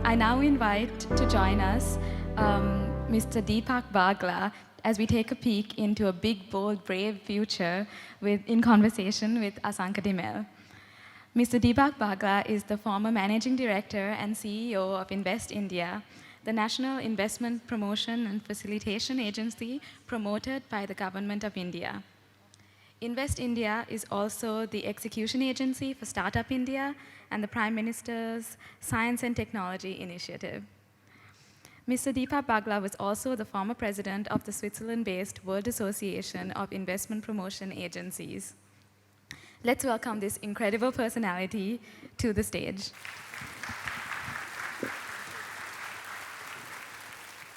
I now invite to join us Mr. Deepak Bagla as we take a peek into a big, bold, brave future in conversation with Asanka Dimel. Mr. Deepak Bagla is the former Managing Director and CEO of Invest India, the national investment promotion and facilitation agency promoted by the Government of India. Invest India is also the execution agency for Startup India and the Prime Minister's Science and Technology Initiative. Mr. Deepak Bagla was also the former president of the Switzerland-based World Association of Investment Promotion Agencies. Let's welcome this incredible personality to the stage.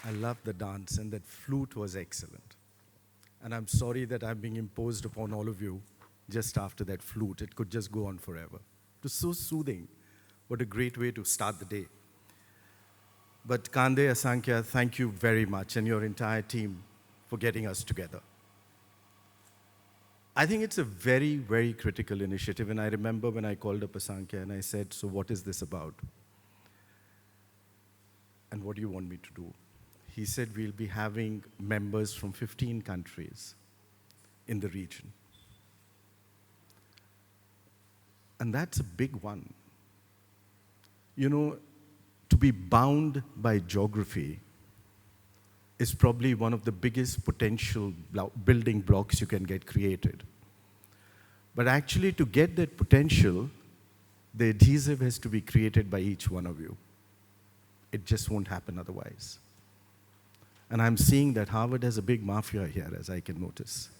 I love the dance, and that flute was excellent. And I'm sorry that I'm being imposed upon all of you just after that flute. It could just go on forever. It was so soothing. What a great way to start the day. But Kande, Asanka, thank you very much, and your entire team for getting us together. I think it's a very, very critical initiative, and I remember when I called up Asanka and I said, so what is this about? And what do you want me to do? He said, we'll be having members from 15 countries in the region. And that's a big one. You know, to be bound by geography is probably one of the biggest potential building blocks you can get created. But actually, to get that potential, the adhesive has to be created by each one of you. It just won't happen otherwise. And I'm seeing that Harvard has a big mafia here, as I can notice.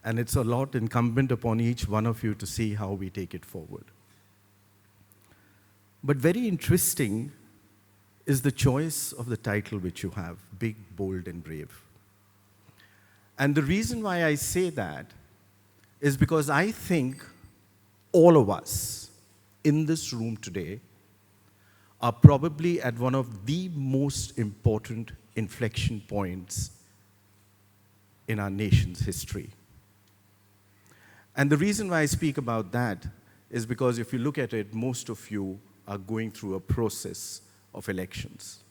And it's a lot incumbent upon each one of you to see how we take it forward. But very interesting is the choice of the title which you have, Big, Bold, and Brave. And the reason why I say that is because I think all of us in this room today are probably at one of the most important inflection points in our nation's history. And the reason why I speak about that is because if you look at it, most of you are going through a process of elections.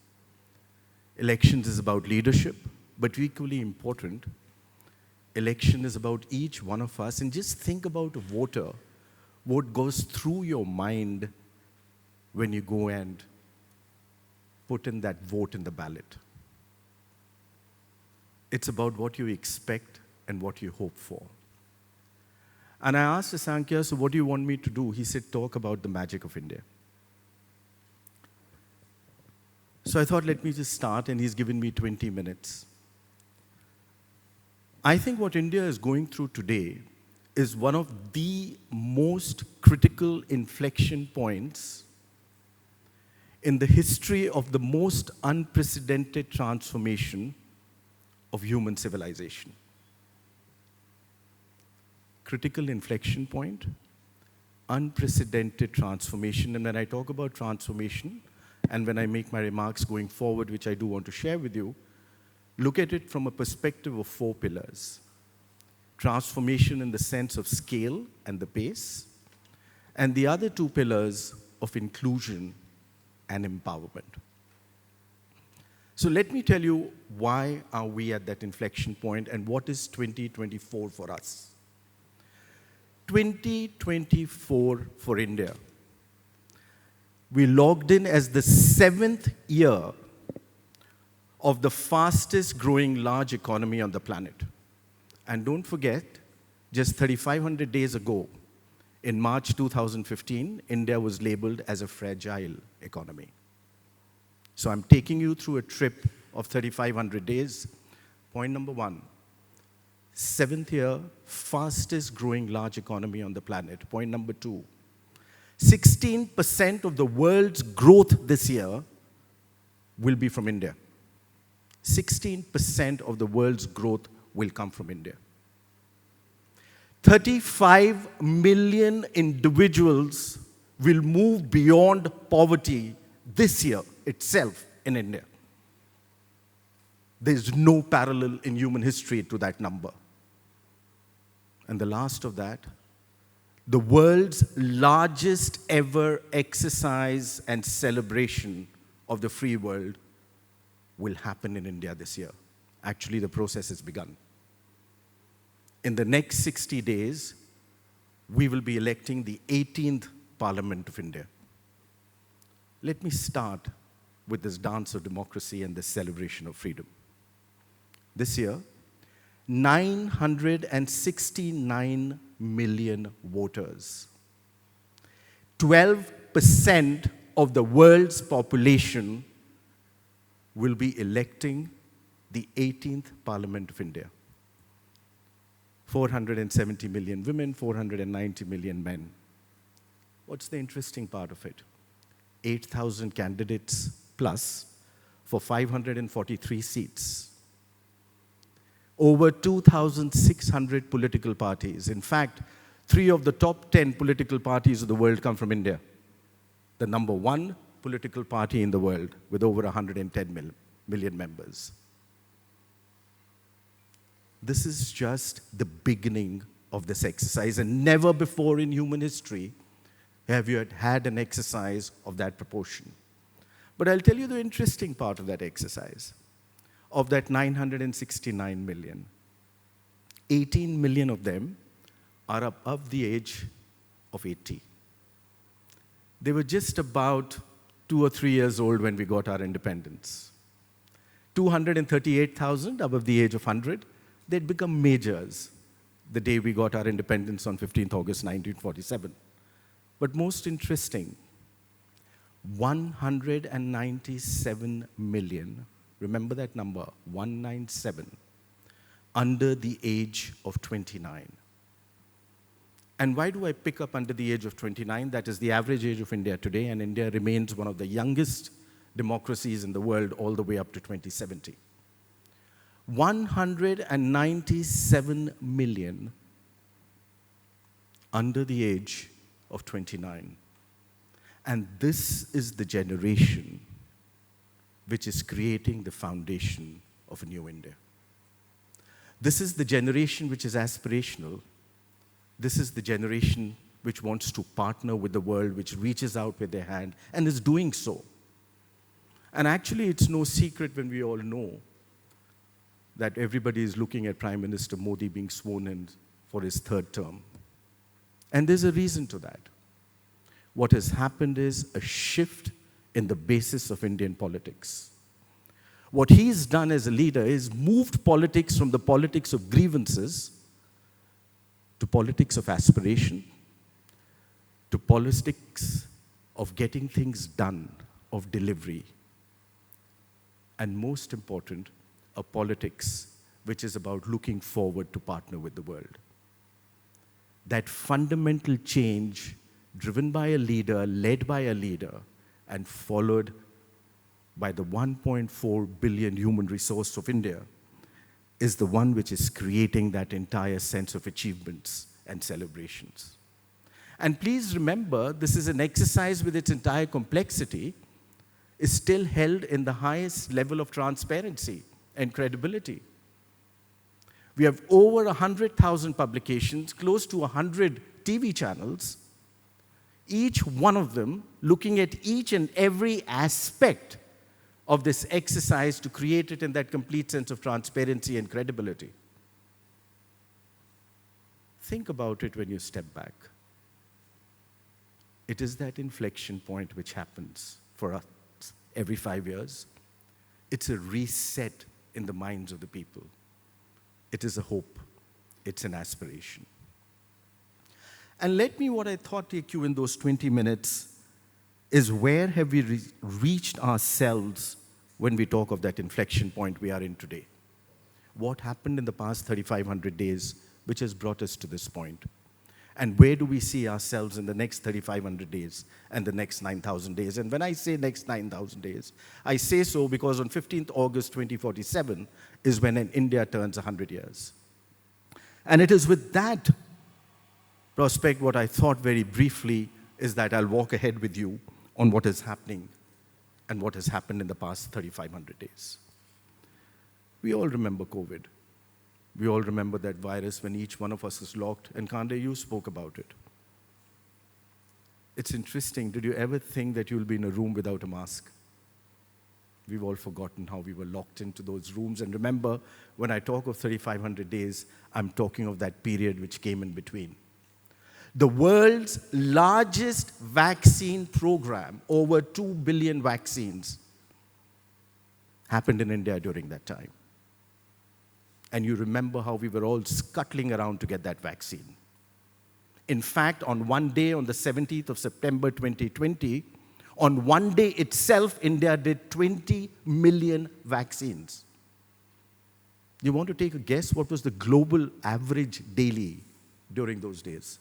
Elections is about leadership, but equally important, election is about each one of us. And just think about a voter, what goes through your mind when you go and put in that vote in the ballot. It's about what you expect and what you hope for. And I asked Asanka, so what do you want me to do? He said, talk about the magic of India. So I thought, let me just start, and he's given me 20 minutes. I think what India is going through today is one of the most critical inflection points in the history of the most unprecedented transformation of human civilization. Critical inflection point, unprecedented transformation. And when I talk about transformation, and when I make my remarks going forward, which I do want to share with you, look at it from a perspective of 4 pillars. Transformation in the sense of scale and the pace, and the other 2 pillars of inclusion and empowerment. So let me tell you why are we at that inflection point and what is 2024 for us. 2024 for India. We logged in as the 7th year of the fastest growing large economy on the planet. And don't forget, just 3,500 days ago, in March 2015, India was labeled as a fragile economy. So I'm taking you through a trip of 3,500 days. Point number 1, 7th year, fastest growing large economy on the planet. Point number 2, 16% of the world's growth this year will be from India. 16% of the world's growth will come from India. 35 million individuals will move beyond poverty this year itself in India. There's no parallel in human history to that number. And the last of that, the world's largest ever exercise and celebration of the free world will happen in India this year. Actually, the process has begun. In the next 60 days, we will be electing the 18th Parliament of India. Let me start with this dance of democracy and this celebration of freedom. This year, 969 million voters, 12% of the world's population, will be electing the 18th Parliament of India. 470 million women, 490 million men. What's the interesting part of it? 8,000 candidates plus for 543 seats. Over 2,600 political parties. In fact, 3 of the top 10 political parties of the world come from India. The number 1 political party in the world with over 110 million members. This is just the beginning of this exercise, and never before in human history have you had an exercise of that proportion. But I'll tell you the interesting part of that exercise. Of that 969 million, 18 million of them are above the age of 80. They were just about 2 or 3 years old when we got our independence. 238,000 above the age of 100, they'd become majors the day we got our independence on 15th August 1947. But most interesting, 197 million, remember that number, 197, under the age of 29. And why do I pick up under the age of 29? That is the average age of India today, and India remains one of the youngest democracies in the world all the way up to 2070. 197 million under the age of 29. And this is the generation which is creating the foundation of a new India. This is the generation which is aspirational. This is the generation which wants to partner with the world, which reaches out with their hand and is doing so. And actually, it's no secret when we all know that everybody is looking at Prime Minister Modi being sworn in for his 3rd term. And there's a reason to that. What has happened is a shift in the basis of Indian politics. What he's done as a leader is moved politics from the politics of grievances to politics of aspiration, to politics of getting things done, of delivery. And most important, a politics which is about looking forward to partner with the world. That fundamental change driven by a leader, led by a leader, and followed by the 1.4 billion human resource of India is the one which is creating that entire sense of achievements and celebrations. And please remember, this is an exercise with its entire complexity, is still held in the highest level of transparency and credibility. We have over 100,000 publications, close to 100 TV channels, each one of them looking at each and every aspect of this exercise to create it in that complete sense of transparency and credibility. Think about it when you step back. It is that inflection point which happens for us every 5 years. It's a reset in the minds of the people. It is a hope. It's an aspiration. And what I thought take you in those 20 minutes is where have we reached ourselves when we talk of that inflection point we are in today? What happened in the past 3,500 days which has brought us to this point? And where do we see ourselves in the next 3,500 days and the next 9,000 days? And when I say next 9,000 days, I say so because on 15th August 2047 is when India turns 100 years. And it is with that prospect, what I thought very briefly is that I'll walk ahead with you on what is happening and what has happened in the past 3,500 days. We all remember COVID. We all remember that virus when each one of us is locked, and Kande, you spoke about it. It's interesting. Did you ever think that you'll be in a room without a mask? We've all forgotten how we were locked into those rooms. And remember, when I talk of 3,500 days, I'm talking of that period which came in between. The world's largest vaccine program, over 2 billion vaccines, happened in India during that time. And you remember how we were all scuttling around to get that vaccine. In fact, on one day, on the 17th of September 2020, on one day itself, India did 20 million vaccines. You want to take a guess what was the global average daily during those days?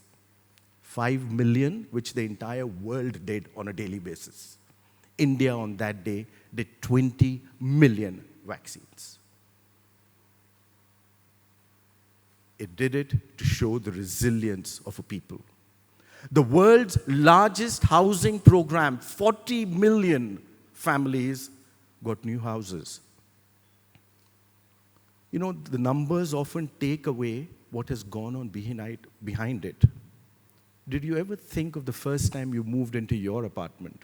5 million, which the entire world did on a daily basis. India on that day did 20 million vaccines. It did it to show the resilience of a people. The world's largest housing program, 40 million families got new houses. You know, the numbers often take away what has gone on behind it. Did you ever think of the first time you moved into your apartment?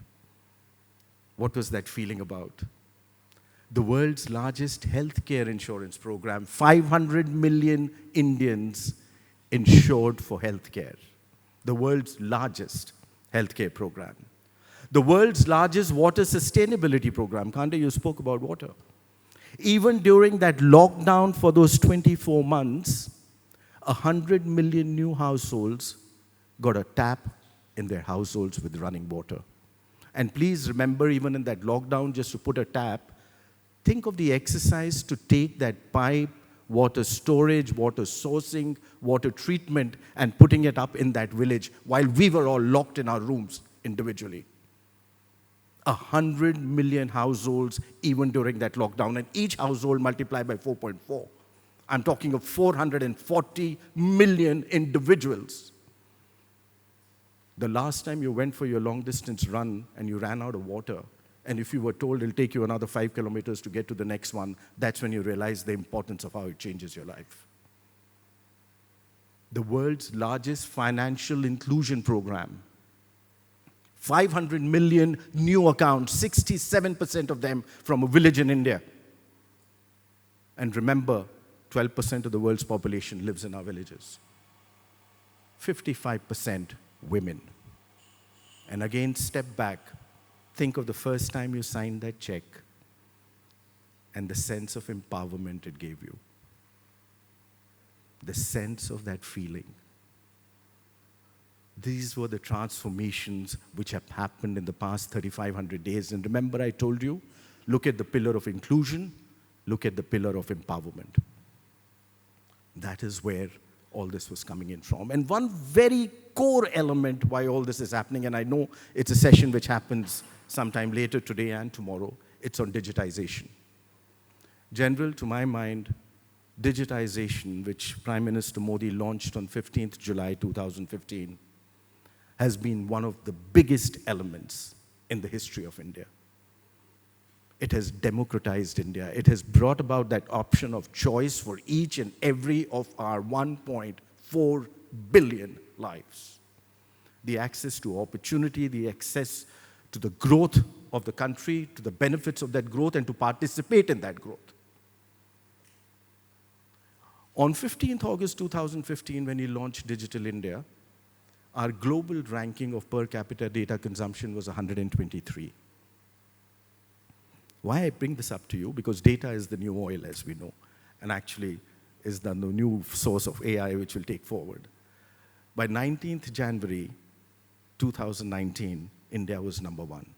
What was that feeling about? The world's largest healthcare insurance program, 500 million Indians insured for healthcare. The world's largest healthcare program. The world's largest water sustainability program. Kande, you spoke about water. Even during that lockdown for those 24 months, 100 million new households got a tap in their households with running water. And please remember, even in that lockdown, just to put a tap, think of the exercise to take that pipe, water storage, water sourcing, water treatment, and putting it up in that village while we were all locked in our rooms individually. 100 million households even during that lockdown, and each household multiplied by 4.4. I'm talking of 440 million individuals. The last time you went for your long-distance run and you ran out of water, and if you were told it'll take you another 5 kilometers to get to the next one, that's when you realize the importance of how it changes your life. The world's largest financial inclusion program. 500 million new accounts, 67% of them from a village in India. And remember, 12% of the world's population lives in our villages. 55% women. And again, step back. Think of the first time you signed that check and the sense of empowerment it gave you. The sense of that feeling. These were the transformations which have happened in the past 3,500 days. And remember, I told you, look at the pillar of inclusion, look at the pillar of empowerment. That is where all this was coming in from. And one very core element why all this is happening, and I know it's a session which happens sometime later today and tomorrow, it's on digitization. General, to my mind, digitization, which Prime Minister Modi launched on 15th July 2015, has been one of the biggest elements in the history of India. It has democratized India. It has brought about that option of choice for each and every of our 1.4 billion lives. The access to opportunity, the access to the growth of the country, to the benefits of that growth, and to participate in that growth. On 15th August 2015, when he launched Digital India, our global ranking of per capita data consumption was 123. Why I bring this up to you? Because data is the new oil, as we know, and actually is the new source of AI which will take forward. By 19th January 2019, India was number one.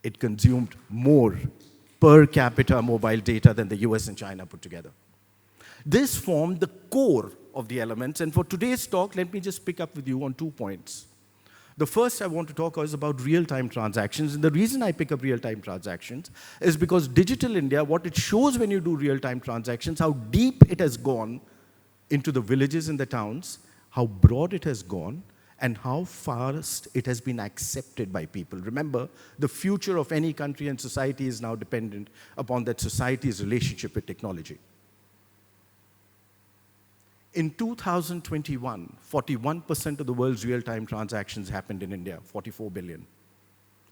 It consumed more per capita mobile data than the US and China put together. This formed the core of the elements, and for today's talk, let me just pick up with you on 2 points. The first I want to talk is about real-time transactions, and the reason I pick up real-time transactions is because Digital India, what it shows when you do real-time transactions, how deep it has gone into the villages and the towns, how broad it has gone, and how fast it has been accepted by people. Remember, the future of any country and society is now dependent upon that society's relationship with technology. In 2021, 41% of the world's real-time transactions happened in India, 44 billion.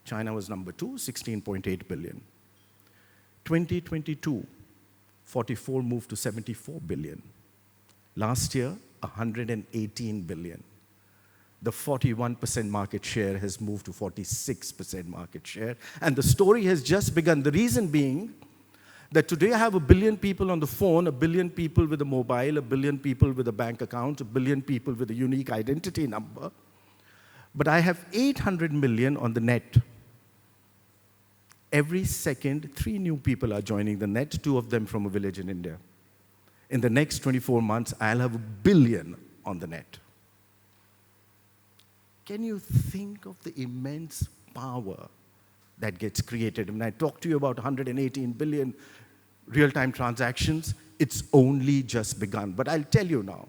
China was number 2, 16.8 billion. 2022, 44 moved to 74 billion. Last year, 118 billion. The 41% market share has moved to 46% market share. And the story has just begun. The reason being that today I have 1 billion people on the phone, 1 billion people with a mobile, 1 billion people with a bank account, 1 billion people with a unique identity number. But I have 800 million on the net. Every second, 3 new people are joining the net, 2 of them from a village in India. In the next 24 months, I'll have 1 billion on the net. Can you think of the immense power that gets created? When I talk to you about 118 billion real-time transactions, it's only just begun. But I'll tell you now,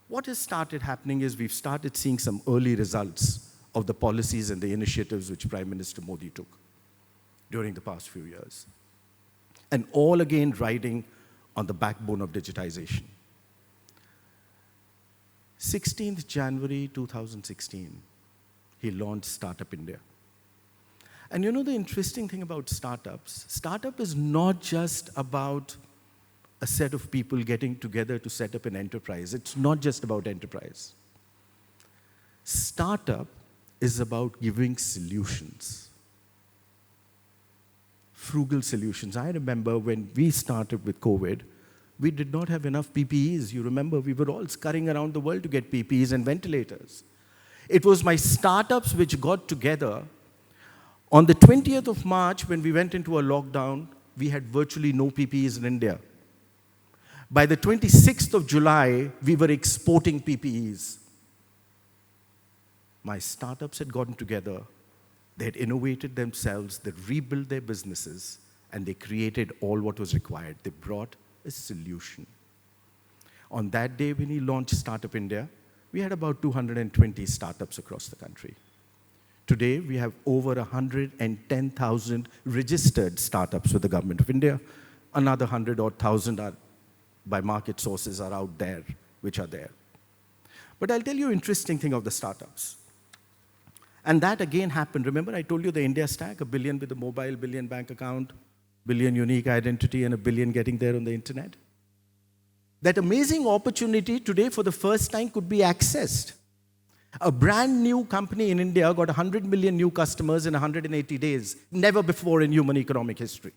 what has started happening is we've started seeing some early results of the policies and the initiatives which Prime Minister Modi took during the past few years. And all again riding on the backbone of digitization. 16th January 2016, he launched Startup India. And you know the interesting thing about startups? Startup is not just about a set of people getting together to set up an enterprise. It's not just about enterprise. Startup is about giving solutions. Frugal solutions. I remember when we started with COVID, we did not have enough PPEs. You remember, we were all scurrying around the world to get PPEs and ventilators. It was my startups which got together. On the 20th of March, when we went into a lockdown, we had virtually no PPEs in India. By the 26th of July, we were exporting PPEs. My startups had gotten together. They had innovated themselves. They rebuilt their businesses. And they created all what was required. They brought a solution. On that day when he launched Startup India, we had about 220 startups across the country. Today, we have over 110,000 registered startups with the Government of India. Another 100,000 are, by market sources, are out there, which are there. But I'll tell you an interesting thing of the startups. And that again happened. Remember, I told you the India stack, 1 billion with a mobile, 1 billion bank account, 1 billion unique identity, and 1 billion getting there on the internet. That amazing opportunity today for the first time could be accessed. A brand new company in India got 100 million new customers in 180 days, never before in human economic history.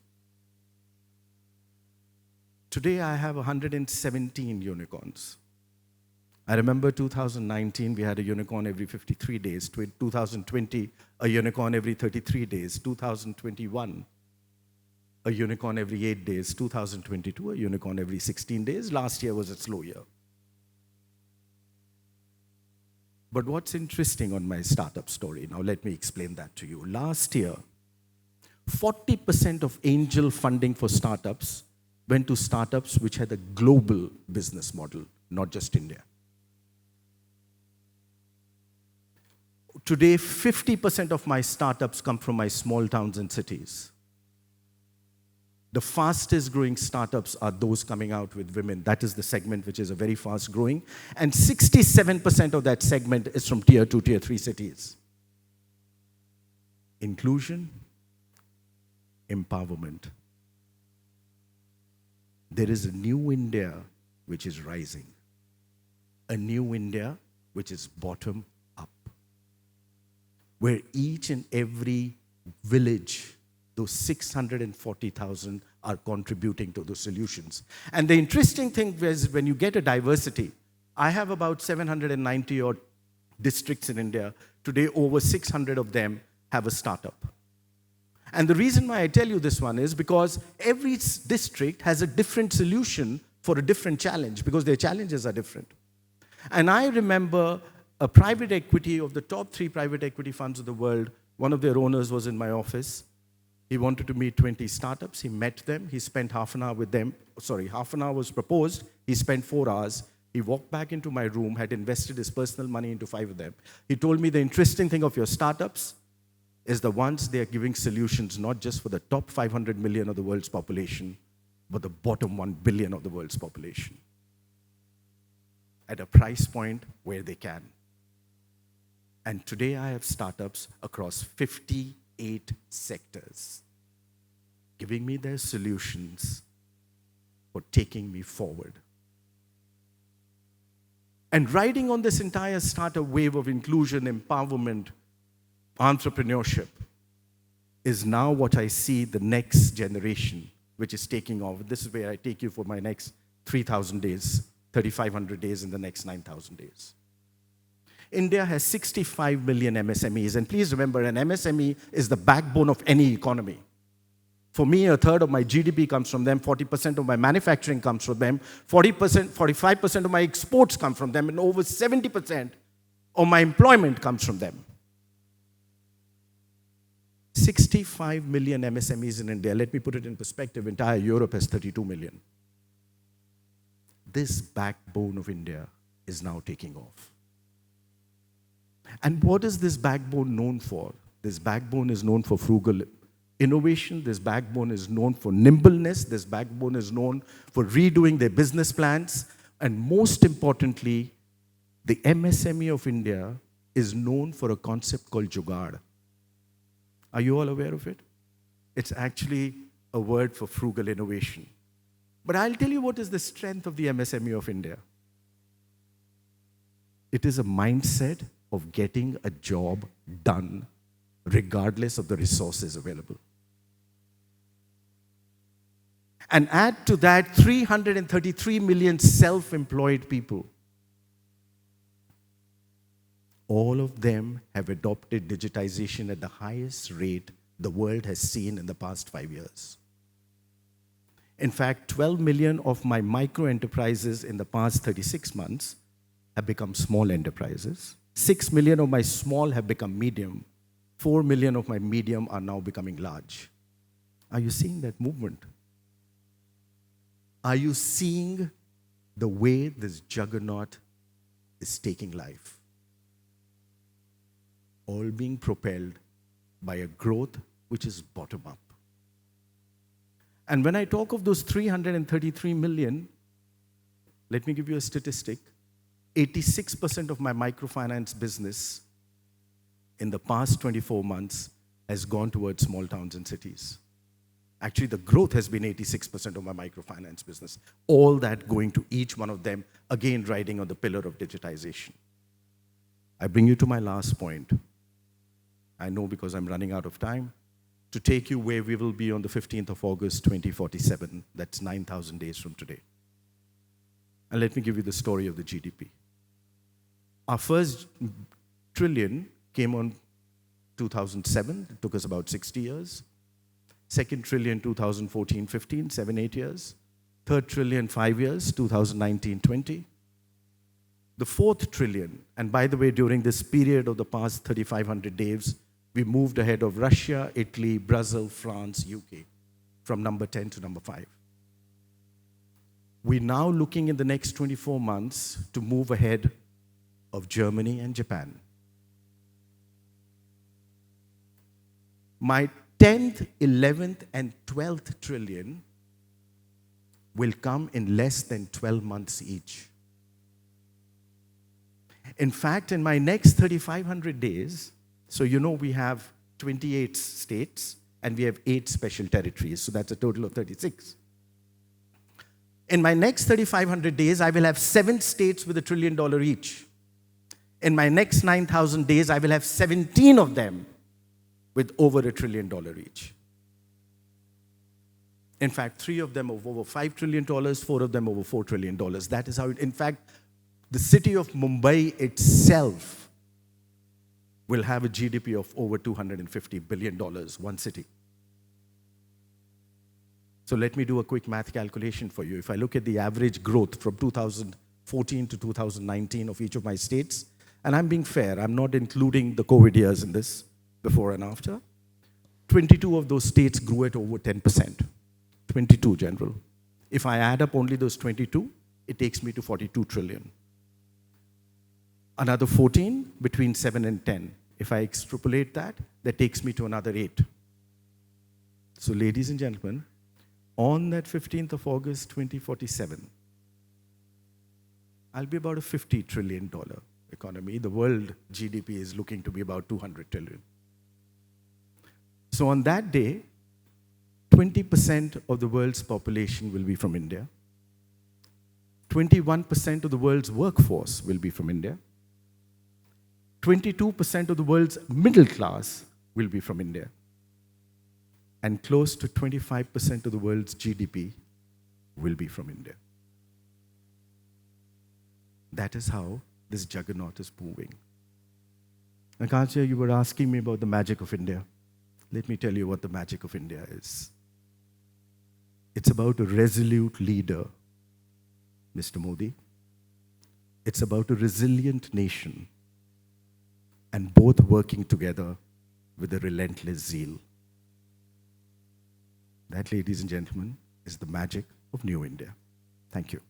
Today I have 117 unicorns. I remember 2019, we had a unicorn every 53 days. 2020, a unicorn every 33 days. 2021, a unicorn every 8 days. 2022, a unicorn every 16 days. Last year was a slow year. But what's interesting on my startup story, now let me explain that to you. Last year, 40% of angel funding for startups went to startups which had a global business model, not just India. Today, 50% of my startups come from my small towns and cities. The fastest growing startups are those coming out with women. That is the segment which is a very fast growing. And 67% of that segment is from tier 2, tier 3 cities. Inclusion, empowerment. There is a new India which is rising. A new India which is bottom up. Where each and every village, those 640,000 are contributing to those solutions. And the interesting thing is when you get a diversity, I have about 790 odd districts in India. Today, over 600 of them have a startup. And the reason why I tell you this one is because every district has a different solution for a different challenge, because their challenges are different. And I remember a private equity of the top 3 private equity funds of the world, one of their owners was in my office. He wanted to meet 20 startups. He met them. He spent half an hour with them. Sorry, half an hour was proposed. He spent 4 hours. He walked back into my room, had invested his personal money into 5 of them. He told me the interesting thing of your startups is the ones they are giving solutions not just for the top 500 million of the world's population, but the bottom 1 billion of the world's population. at a price point where they can. And today I have startups across 58 sectors giving me their solutions for taking me forward. And riding on this entire startup wave of inclusion, empowerment, entrepreneurship is now what I see the next generation, which is taking off. This is where I take you for my next 3,000 days, 3,500 days in the next 9,000 days. India has 65 million MSMEs, and please remember, an MSME is the backbone of any economy. For me, a third of my GDP comes from them, 40% of my manufacturing comes from them, 45% of my exports come from them, and over 70% of my employment comes from them. 65 million MSMEs in India. Let me put it in perspective. Entire Europe has 32 million. This backbone of India is now taking off. And what is this backbone known for? This backbone is known for frugal innovation. This backbone is known for nimbleness. This backbone is known for redoing their business plans. And most importantly, the MSME of India is known for a concept called jugaad. Are you all aware of it? It's actually a word for frugal innovation. But I'll tell you what is the strength of the MSME of India. It is a mindset of getting a job done regardless of the resources available. And add to that 333 million self-employed people. All of them have adopted digitization at the highest rate the world has seen in the past 5 years. In fact, 12 million of my micro enterprises in the past 36 months have become small enterprises. 6 million of my small have become medium. 4 million of my medium are now becoming large. Are you seeing that movement? Are you seeing the way this juggernaut is taking life? All being propelled by a growth which is bottom up. And when I talk of those 333 million, let me give you a statistic. 86% of my microfinance business in the past 24 months has gone towards small towns and cities. Actually, the growth has been 86% of my microfinance business. All that going to each one of them, again riding on the pillar of digitization. I bring you to my last point. I know because I'm running out of time, to take you where we will be on the 15th of August, 2047. That's 9,000 days from today. And let me give you the story of the GDP. Our first trillion came on 2007. It took us about 60 years. Second trillion, 2014-15, 7-8 years. Third trillion, 5 years, 2019-20. The fourth trillion, and by the way, during this period of the past 3,500 days, we moved ahead of Russia, Italy, Brazil, France, UK, from number 10 to number 5. We're now looking in the next 24 months to move ahead of Germany and Japan. My 10th, 11th, and 12th trillion will come in less than 12 months each. In fact, in my next 3,500 days, so you know we have 28 states and we have 8 special territories, so that's a total of 36. In my next 3,500 days, I will have 7 states with $1 trillion each. In my next 9,000 days, I will have 17 of them with over $1 trillion each. In fact, 3 of them of over $5 trillion, 4 of them over $4 trillion. That is how it, in fact, the city of Mumbai itself will have a GDP of over $250 billion, one city. So let me do a quick math calculation for you. If I look at the average growth from 2014 to 2019 of each of my states, and I'm being fair, I'm not including the COVID years in this, before and after, 22 of those states grew at over 10%. 22, General. If I add up only those 22, it takes me to 42 trillion. Another 14 between 7 and 10. If I extrapolate that, that takes me to another 8. So ladies and gentlemen, on that 15th of August, 2047, I'll be about a $50 trillion economy. The world GDP is looking to be about 200 trillion. So on that day, 20% of the world's population will be from India. 21% of the world's workforce will be from India. 22% of the world's middle class will be from India. And close to 25% of the world's GDP will be from India. That is how this juggernaut is moving. Akansha, you were asking me about the magic of India. Let me tell you what the magic of India is. It's about a resolute leader, Mr. Modi. It's about a resilient nation, and both working together with a relentless zeal. That, ladies and gentlemen, is the magic of New India. Thank you.